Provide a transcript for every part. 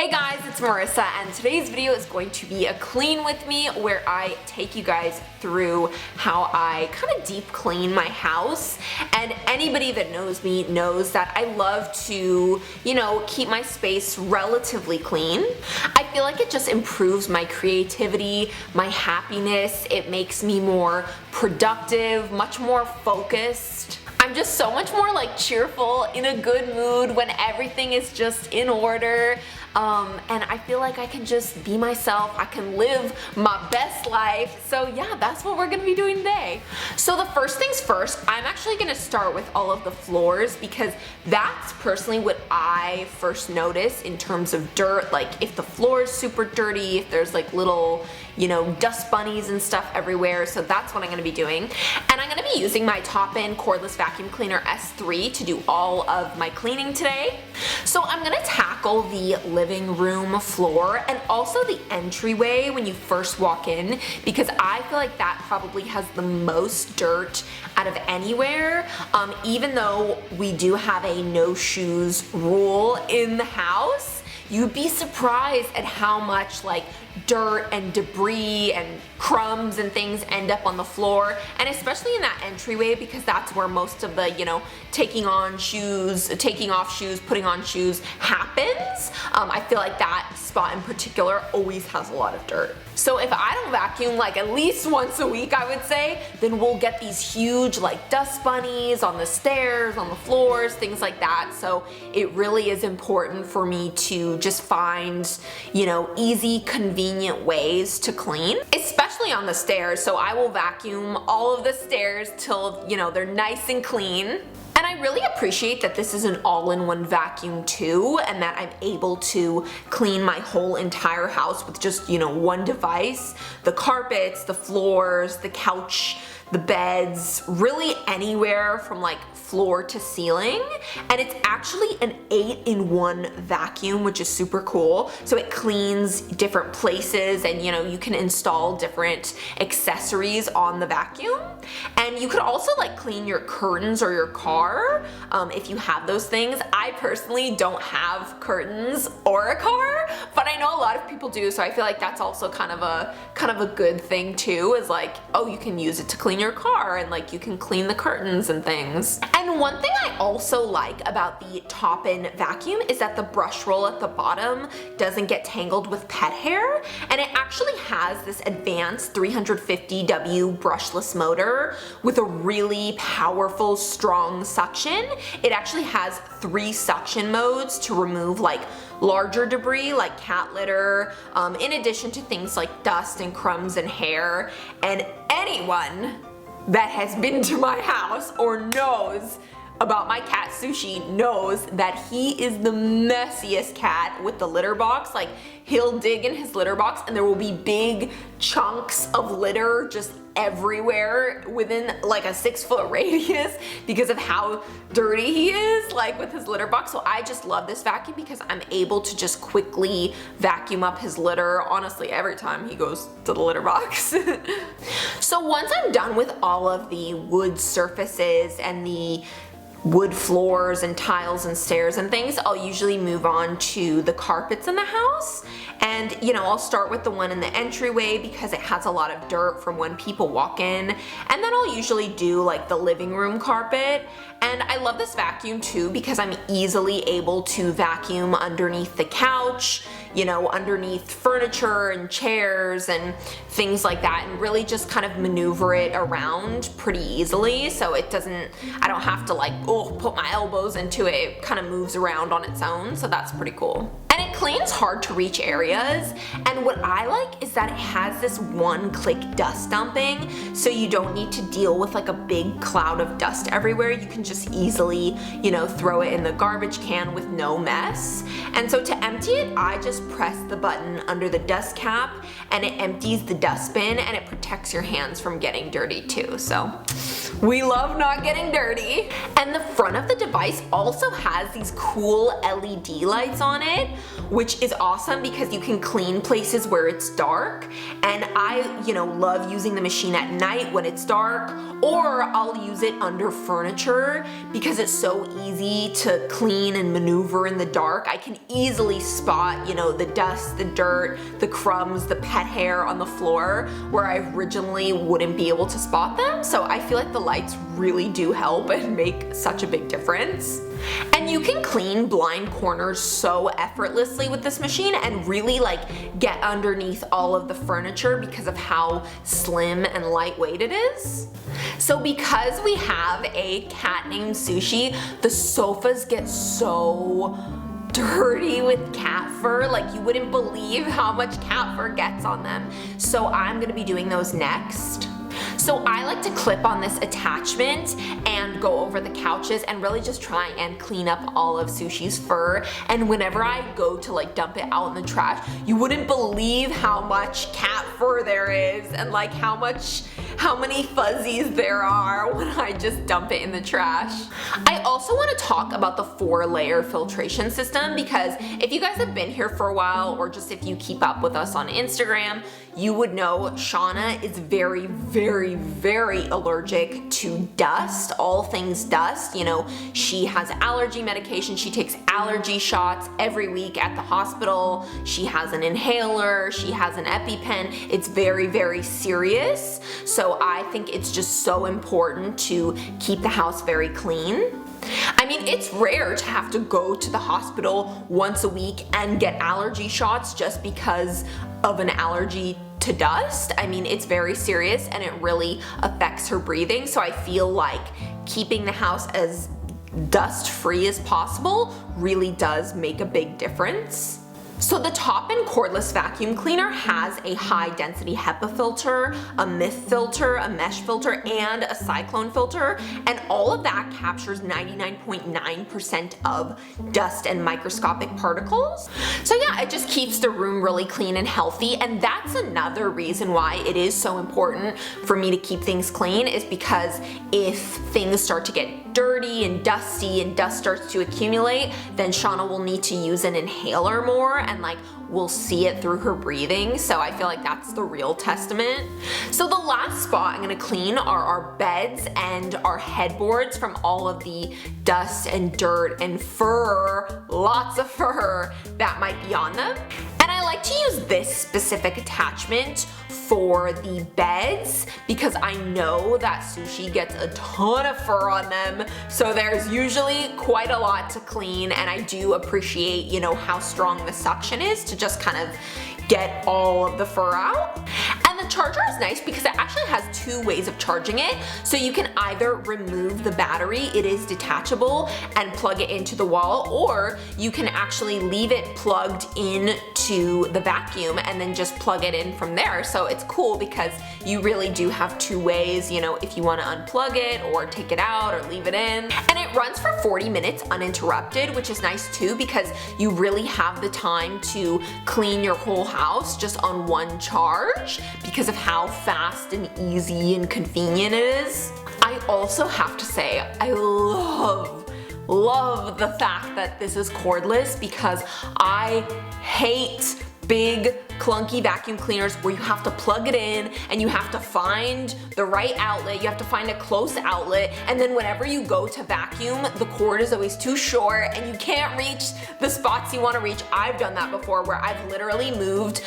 Hey guys, it's Marissa, and today's video is going to be a clean with me where I take you guys through how I kind of deep clean my house. And anybody that knows me knows that I love to, keep my space relatively clean. I feel like it just improves my creativity, my happiness. It makes me more productive, much more focused. I'm just so much more cheerful, in a good mood when everything is just in order. And I feel like I can just be myself. I can live my best life. So yeah, that's what we're gonna be doing today. So the first things first, I'm actually gonna start with all of the floors because that's personally what I first notice in terms of dirt. Like if the floor is super dirty, if there's little, dust bunnies and stuff everywhere. So that's what I'm gonna be doing. And I'm gonna be using my Toppin cordless vacuum cleaner S3 to do all of my cleaning today. So I'm gonna tackle the living room floor and also the entryway when you first walk in, because I feel like that probably has the most dirt out of anywhere. Even though we do have a no shoes rule in the house, you'd be surprised at how much dirt and debris and crumbs and things end up on the floor, and especially in that entryway because that's where most of the taking off shoes, putting on shoes happens. I feel like that spot in particular always has a lot of dirt. So if I don't vacuum at least once a week, I would say, then we'll get these huge dust bunnies on the stairs, on the floors, things like that. So it really is important for me to just find easy, convenient ways to clean, especially on the stairs. So I will vacuum all of the stairs till they're nice and clean. And I really appreciate that this is an all-in-one vacuum too, and that I'm able to clean my whole entire house with just, one device. The carpets, the floors, the couch, the beds, really anywhere from floor to ceiling. And it's actually an 8-in-1 vacuum, which is super cool. So it cleans different places, and you can install different accessories on the vacuum. And you could also clean your curtains or your car if you have those things. I personally don't have curtains or a car, but I know a lot of people do, so I feel like that's also kind of a good thing too, is oh, you can use it to clean your car, and you can clean the curtains and things. And one thing I also like about the Toppin vacuum is that the brush roll at the bottom doesn't get tangled with pet hair, and it actually has this advanced 350W brushless motor with a really powerful, strong suction. It actually has 3 suction modes to remove larger debris like cat litter, in addition to things like dust and crumbs and hair. And anyone that has been to my house or knows about my cat Sushi knows that he is the messiest cat with the litter box. He'll dig in his litter box and there will be big chunks of litter just everywhere within a 6-foot radius because of how dirty he is with his litter box. So I just love this vacuum because I'm able to just quickly vacuum up his litter, honestly, every time he goes to the litter box. So once I'm done with all of the wood surfaces and the wood floors and tiles and stairs and things, I'll usually move on to the carpets in the house. And I'll start with the one in the entryway because it has a lot of dirt from when people walk in. And then I'll usually do the living room carpet. And I love this vacuum too because I'm easily able to vacuum underneath the couch, underneath furniture and chairs and things like that, and really just kind of maneuver it around pretty easily. So I don't have to put my elbows into it. It kind of moves around on its own. So that's pretty cool. And it cleans hard to reach areas, and what I like is that it has this one-click dust dumping, so you don't need to deal with a big cloud of dust everywhere. You can just easily, throw it in the garbage can with no mess. And so to empty it, I just press the button under the dust cap and it empties the dustbin, and it protects your hands from getting dirty too. So We love not getting dirty. And the front of the device also has these cool LED lights on it, which is awesome because you can clean places where it's dark. And I, love using the machine at night when it's dark, or I'll use it under furniture because it's so easy to clean and maneuver in the dark. I can easily spot, the dust, the dirt, the crumbs, the pet hair on the floor where I originally wouldn't be able to spot them. So I feel like the lights really do help and make such a big difference. And you can clean blind corners so effortlessly with this machine and really get underneath all of the furniture because of how slim and lightweight it is. So because we have a cat named Sushi, the sofas get so dirty with cat fur. You wouldn't believe how much cat fur gets on them. So I'm gonna be doing those next. So I like to clip on this attachment and go over the couches and really just try and clean up all of Sushi's fur. And whenever I go to dump it out in the trash, you wouldn't believe how much cat fur there is and how many fuzzies there are when I just dump it in the trash. I also want to talk about the 4-layer filtration system because if you guys have been here for a while, or just if you keep up with us on Instagram, you would know Shauna is very, very, very allergic to dust, all things dust. She has allergy medication. She takes allergy shots every week at the hospital. She has an inhaler. She has an EpiPen. It's very, very serious. So I think it's just so important to keep the house very clean. I mean, it's rare to have to go to the hospital once a week and get allergy shots just because of an allergy to dust. I mean, it's very serious and it really affects her breathing. So I feel like keeping the house as dust free as possible really does make a big difference. So the Toppin cordless vacuum cleaner has a high density HEPA filter, a MIF filter, a mesh filter, and a cyclone filter, and all of that captures 99.9% of dust and microscopic particles. So yeah, it just keeps the room really clean and healthy, and that's another reason why it is so important for me to keep things clean, is because if things start to get dirty and dusty and dust starts to accumulate, then Shauna will need to use an inhaler more, and we'll see it through her breathing. So I feel like that's the real testament. So the last spot I'm gonna clean are our beds and our headboards from all of the dust and dirt and fur, lots of fur, that might be on them. And I like to use this specific attachment for the beds because I know that Sushi gets a ton of fur on them, so there's usually quite a lot to clean, and I do appreciate, how strong the suction is to just kind of get all of the fur out. And the charger is nice because it actually has 2 ways of charging it. So you can either remove the battery, it is detachable, and plug it into the wall, or you can actually leave it plugged into the vacuum and then just plug it in from there. So it's cool because you really do have 2 ways, if you want to unplug it or take it out or leave it in. And it runs for 40 minutes uninterrupted, which is nice too because you really have the time to clean your whole house just on one charge because of how fast and easy and convenient it is. I also have to say, I love the fact that this is cordless because I hate big clunky vacuum cleaners where you have to plug it in and you have to find the right outlet, you have to find a close outlet, and then whenever you go to vacuum, the cord is always too short and you can't reach the spots you want to reach. I've done that before where I've literally moved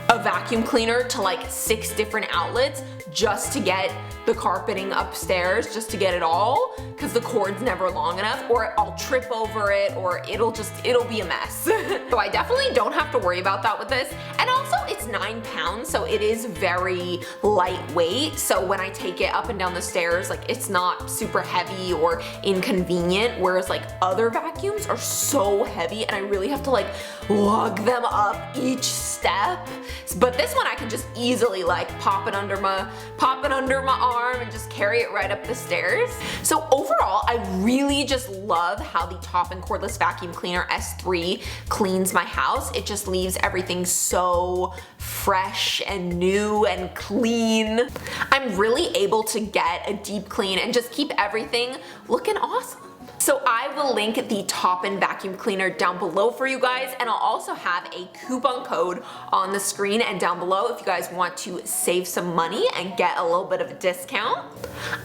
a vacuum cleaner to 6 different outlets just to get the carpeting upstairs, just to get it all, because the cord's never long enough, or I'll trip over it, or it'll be a mess. So I definitely don't have to worry about that with this. And also it's 9 pounds, so it is very lightweight. So when I take it up and down the stairs, it's not super heavy or inconvenient, whereas other vacuums are so heavy and I really have to lug them up each step. But this one I can just easily pop it under my arm and just carry it right up the stairs. So overall, I really just love how the Toppin cordless vacuum cleaner S3 cleans my house. It just leaves everything so fresh and new and clean. I'm really able to get a deep clean and just keep everything looking awesome. So I will link the Toppin vacuum cleaner down below for you guys, and I'll also have a coupon code on the screen and down below if you guys want to save some money and get a little bit of a discount.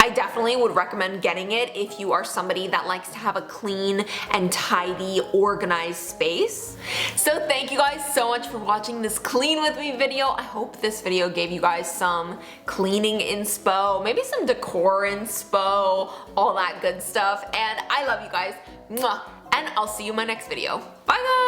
I definitely would recommend getting it if you are somebody that likes to have a clean and tidy, organized space. So thank you guys so much for watching this clean with me video. I hope this video gave you guys some cleaning inspo, maybe some decor inspo, all that good stuff, and I love you guys. Mwah. And I'll see you in my next video. Bye guys!